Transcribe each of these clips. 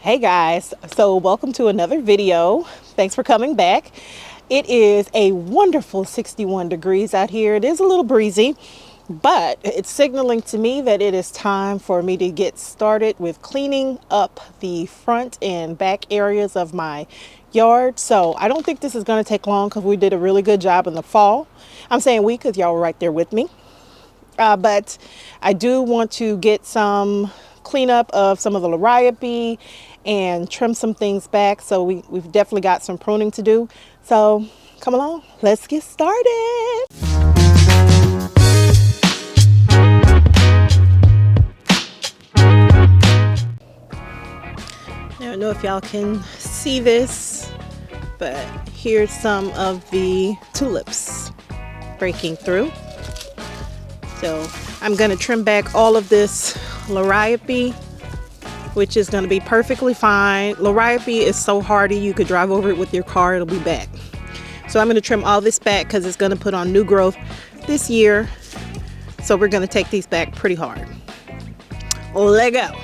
Hey guys, so welcome to another video. Thanks for coming back. It is a wonderful 61 degrees out here. It is a little breezy, but it's signaling to me that it is time for me to get started with cleaning up the front and back areas of my yard. So I don't think this is going to take long because we did a really good job in the fall. I'm saying we because y'all were right there with me. But I do want to get some cleanup of some of the liriope and trim some things back. So we've definitely got some pruning to do. So come along, let's get started. I don't know if y'all can see this, but here's some of the tulips breaking through. So I'm going to trim back all of this liriope, which is going to be perfectly fine. Liriope is so hardy, you could drive over it with your car, it'll be back. So I'm going to trim all this back because it's going to put on new growth this year. So we're going to take these back pretty hard. Let go.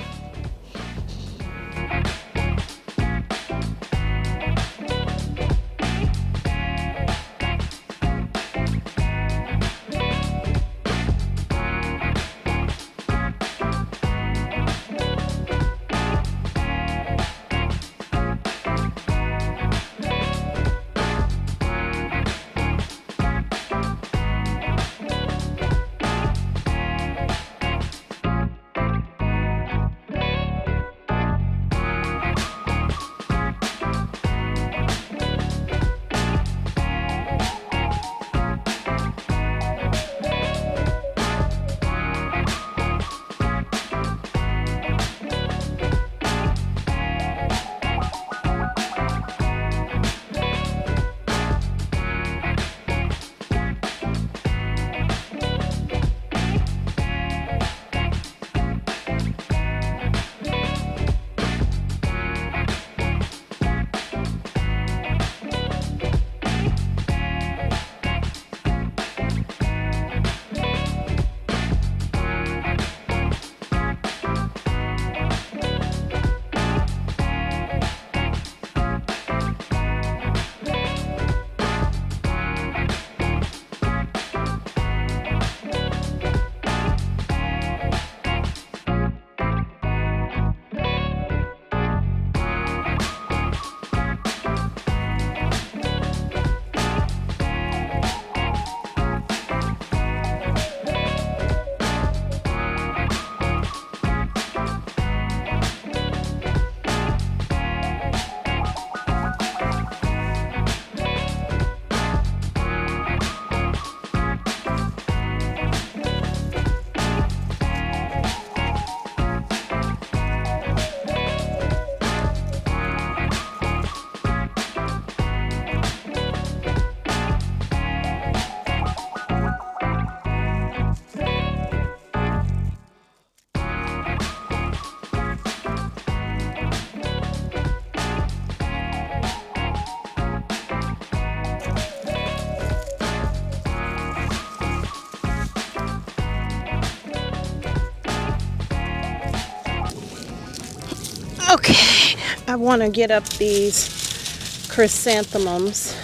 Okay, I want to get up these chrysanthemums.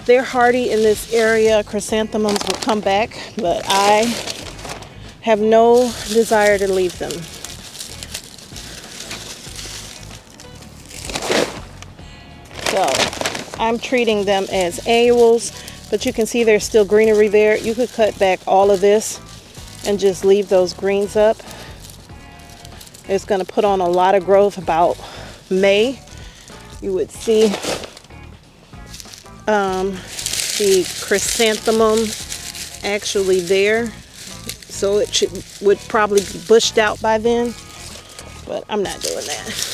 They're hardy in this area. Chrysanthemums will come back, but I have no desire to leave them. So I'm treating them as annuals, but you can see there's still greenery there. You could cut back all of this and just leave those greens up. It's going to put on a lot of growth about May. You would see the chrysanthemum actually there. So it would probably be bushed out by then, but I'm not doing that.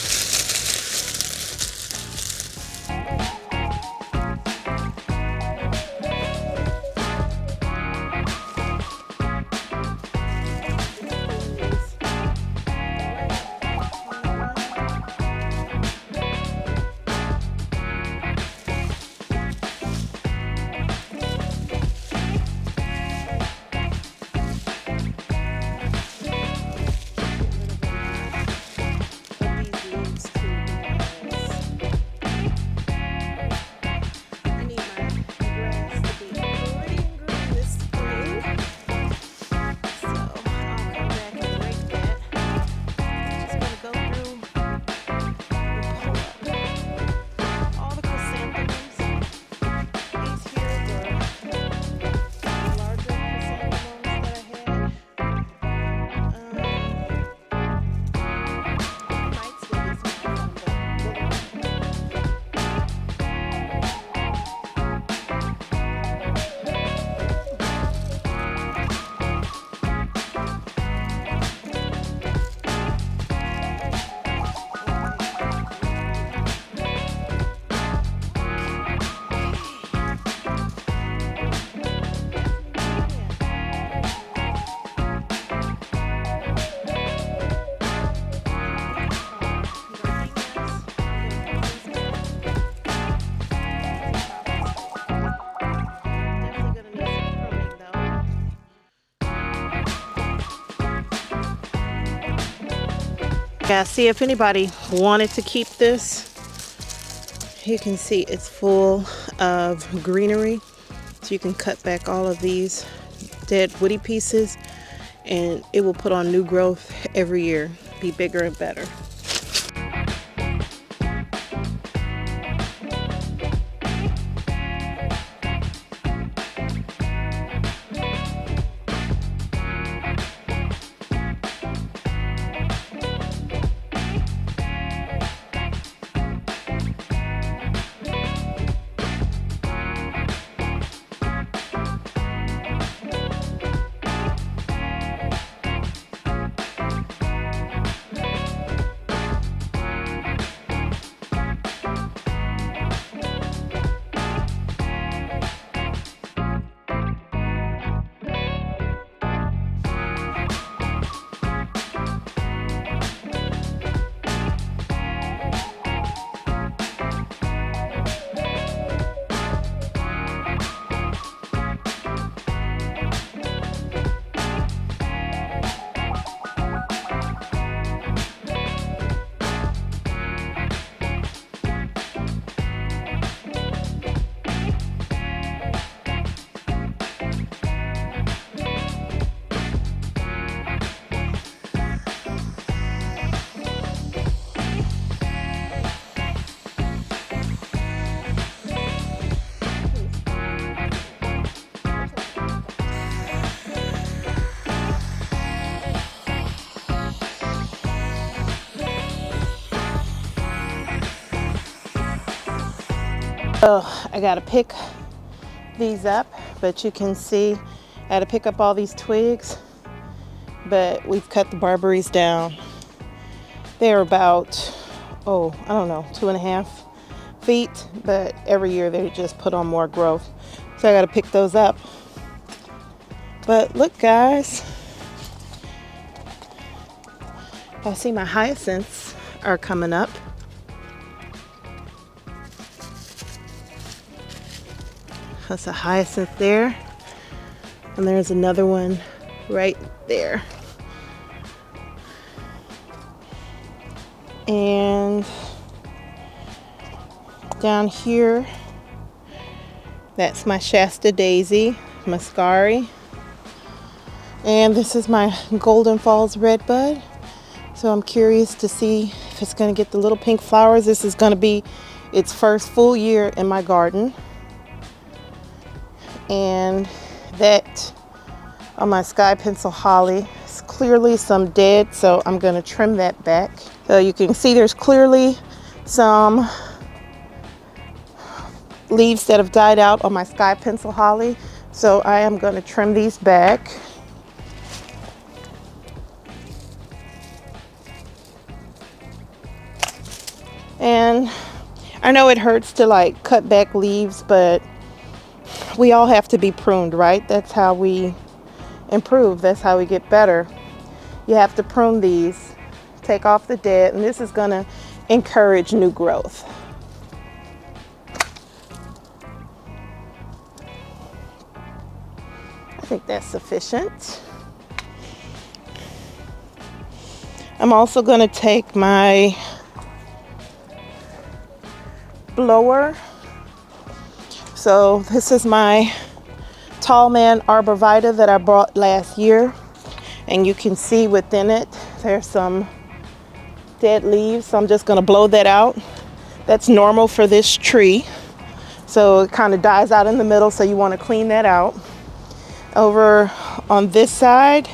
Yeah, see, if anybody wanted to keep this, you can see it's full of greenery. So you can cut back all of these dead woody pieces and it will put on new growth every year, be bigger and better. So I gotta pick these up, but you can see I had to pick up all these twigs, but we've cut the barberries down. They're about, oh, I don't know, 2.5 feet, but every year they just put on more growth. So I gotta pick those up. But look, guys, I see my hyacinths are coming up. That's a hyacinth there. And there's another one right there. And down here, that's my Shasta Daisy, Muscari. And this is my Golden Falls Redbud. So I'm curious to see if it's gonna get the little pink flowers. This is gonna be its first full year in my garden. And that on my sky pencil holly is clearly some dead, so I'm going to trim that back. So you can see there's clearly some leaves that have died out on my sky pencil holly, so I am going to trim these back. And I know it hurts to like cut back leaves, but we all have to be pruned, right? That's how we improve. That's how we get better. You have to prune these, take off the dead, and this is going to encourage new growth. I think that's sufficient. I'm also going to take my blower. So this is my Tall Man Arborvitae that I bought last year, and you can see within it there's some dead leaves, so I'm just going to blow that out. That's normal for this tree, so it kind of dies out in the middle, so you want to clean that out. Over on this side,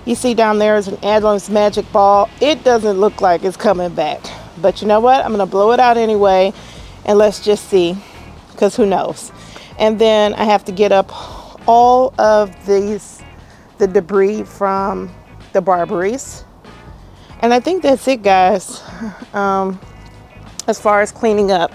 you see down there is an Adam's Magic Ball. It doesn't look like it's coming back, but you know what, I'm going to blow it out anyway, and let's just see, because who knows. And then I have to get up all of the debris from the barberries. And I think that's it, guys, as far as cleaning up.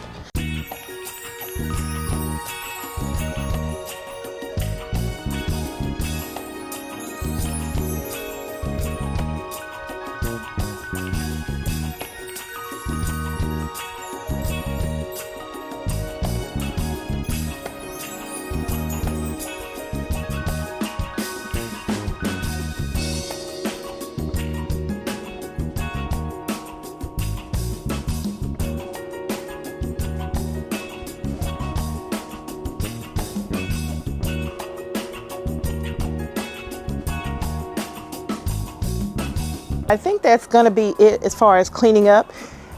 I think that's gonna be it as far as cleaning up.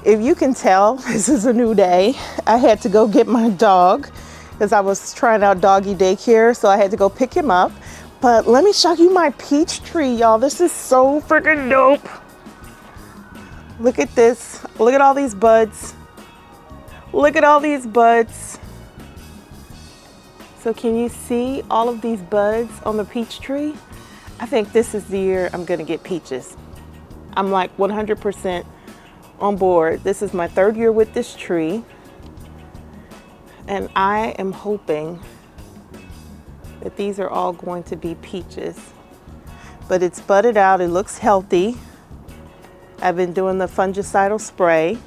If you can tell, this is a new day. I had to go get my dog because I was trying out doggy daycare, so I had to go pick him up. But let me show you my peach tree, y'all. This is so freaking dope. Look at this. Look at all these buds. Look at all these buds. So can you see all of these buds on the peach tree? I think this is the year I'm gonna get peaches. I'm like 100% on board. This is my 3rd year with this tree. And I am hoping that these are all going to be peaches. But it's budded out, it looks healthy. I've been doing the fungicidal spray.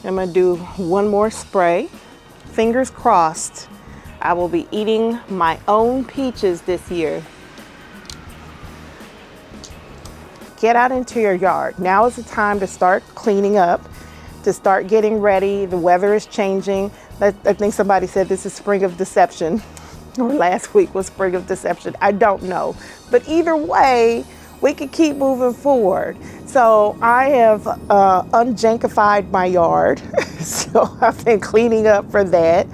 I'm gonna do one more spray. Fingers crossed, I will be eating my own peaches this year. Get out into your yard. Now is the time to start cleaning up, to start getting ready. The weather is changing. I think somebody said this is spring of deception, or last week was spring of deception. I don't know. But either way, we can keep moving forward. So I have un-jankified my yard. So I've been cleaning up for that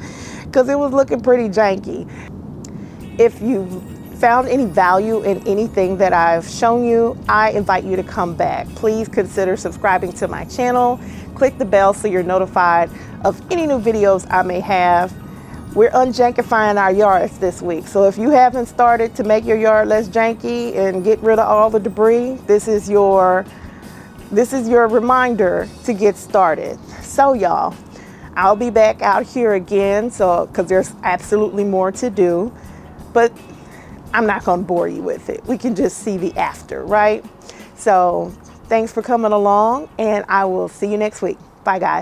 because it was looking pretty janky. If you found any value in anything that I've shown you, I invite you to come back. Please consider subscribing to my channel. Click the bell so you're notified of any new videos I may have. We're un-jankifying our yards this week. So if you haven't started to make your yard less janky and get rid of all the debris, this is your reminder to get started. So y'all, I'll be back out here again, because there's absolutely more to do, but I'm not gonna bore you with it. We can just see the after, right? So thanks for coming along, and I will see you next week. Bye guys.